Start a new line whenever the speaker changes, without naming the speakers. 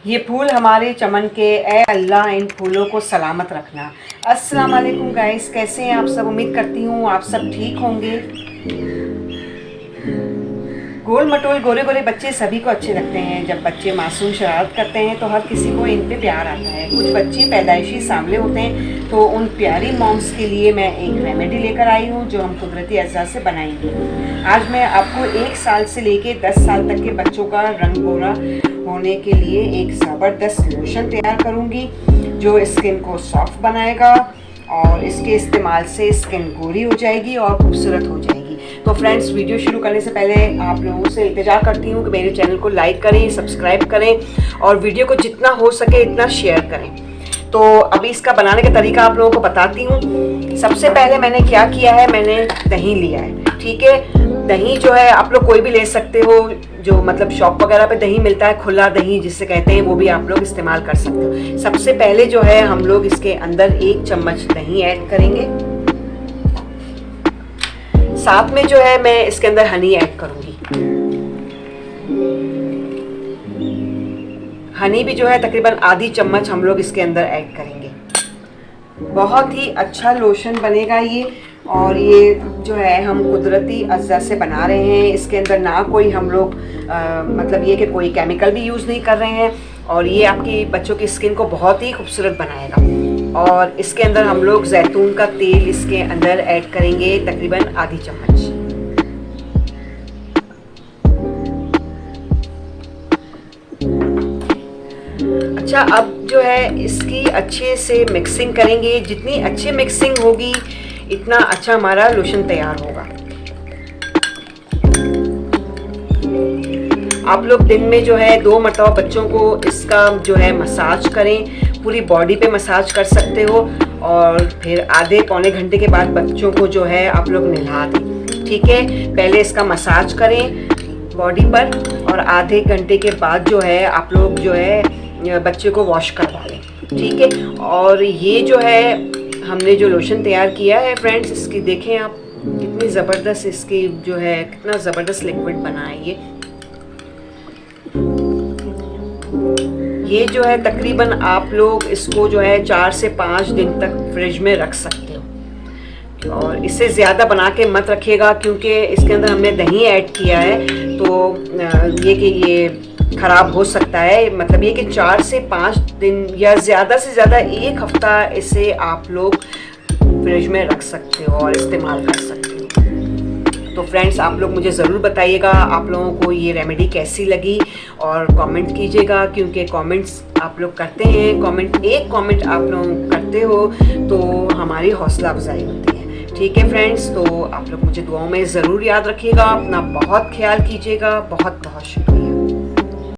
ये फूल हमारे चमन के, ए अल्लाह इन फूलों को सलामत रखना। अस्सलाम वालेकुम गाइस, कैसे हैं आप सब? उम्मीद करती हूँ आप सब ठीक होंगे। गोल मटोल गोरे गोरे बच्चे सभी को अच्छे लगते हैं। जब बच्चे मासूम शरारत करते हैं तो हर किसी को इन पे प्यार आता है। कुछ बच्चे पैदाइशी सांवले होते हैं, तो उन प्यारी मॉम्स के लिए मैं एक रेमेडी लेकर आई हूँ जो हम कुदरती अज्जा से बनाएंगे। आज मैं आपको 1 साल से लेके 10 साल तक के बच्चों का रंग गोरा होने के लिए एक ज़बरदस्त लोशन तैयार करूँगी जो स्किन को सॉफ्ट बनाएगा और इसके इस्तेमाल से स्किन गोरी हो जाएगी और खूबसूरत हो जाएगी। तो फ्रेंड्स, वीडियो शुरू करने से पहले आप लोगों से इल्तिजा करती हूँ कि मेरे चैनल को लाइक करें, सब्सक्राइब करें और वीडियो को जितना हो सके इतना शेयर करें। तो अभी इसका बनाने का तरीका आप लोगों को बताती हूँ। सबसे पहले मैंने क्या किया है, मैंने दही लिया है। ठीक है, दही जो है आप लोग कोई भी ले सकते हो, जो मतलब शॉप वगैरह पे दही मिलता है, खुला दही जिसे कहते हैं, वो भी आप लोग इस्तेमाल कर सकते हो। सबसे पहले जो है हम लोग इसके अंदर 1 चम्मच दही ऐड करेंगे। साथ में जो है मैं इसके अंदर हनी ऐड करूंगी। हनी भी जो है तकरीबन आधी चम्मच हम लोग इसके अंदर ऐड करेंगे। बहुत ही अच्छा लोशन बनेगा ये, और ये जो है हम कुदरती अज्जा से बना रहे हैं। इसके अंदर ना कोई हम लोग मतलब ये कि कोई केमिकल भी यूज़ नहीं कर रहे हैं, और ये आपकी बच्चों की स्किन को बहुत ही खूबसूरत बनाएगा। और इसके अंदर हम लोग जैतून का तेल इसके अंदर ऐड करेंगे, तकरीबन आधी चम्मच। अच्छा, अब जो है इसकी अच्छे से मिक्सिंग करेंगे। जितनी अच्छी मिक्सिंग होगी इतना अच्छा हमारा लोशन तैयार होगा। आप लोग दिन में जो है 2 मरतबा बच्चों को इसका जो है मसाज करें, पूरी बॉडी पे मसाज कर सकते हो, और फिर आधे पौने घंटे के बाद बच्चों को जो है आप लोग नहला दें। ठीक है, पहले इसका मसाज करें बॉडी पर, और आधे घंटे के बाद जो है आप लोग जो है बच्चे को वॉश करवा लें। ठीक है, और ये जो है हमने जो लोशन तैयार किया है फ्रेंड्स, इसकी देखें आप कितनी ज़बरदस्त, इसकी जो है कितना ज़बरदस्त लिक्विड बना है ये जो है तकरीबन आप लोग इसको जो है 4 से 5 दिन तक फ्रिज में रख सकते हो, और इससे ज़्यादा बना के मत रखिएगा क्योंकि इसके अंदर हमने दही ऐड किया है, तो ये कि ये ख़राब हो सकता है। मतलब ये कि 4 से 5 दिन या ज़्यादा से ज़्यादा 1 हफ़्ता इसे आप लोग फ्रिज में रख सकते हो और इस्तेमाल कर सकते हो। तो फ्रेंड्स, आप लोग मुझे ज़रूर बताइएगा आप लोगों को ये रेमेडी कैसी लगी, और कमेंट कीजिएगा, क्योंकि कमेंट्स आप लोग करते हैं। एक कमेंट आप लोग करते हो तो हमारी हौसला अफजाई होती है। ठीक है फ्रेंड्स, तो आप लोग मुझे दुआओं में ज़रूर याद रखिएगा। अपना बहुत ख्याल कीजिएगा। बहुत बहुत शुक्रिया।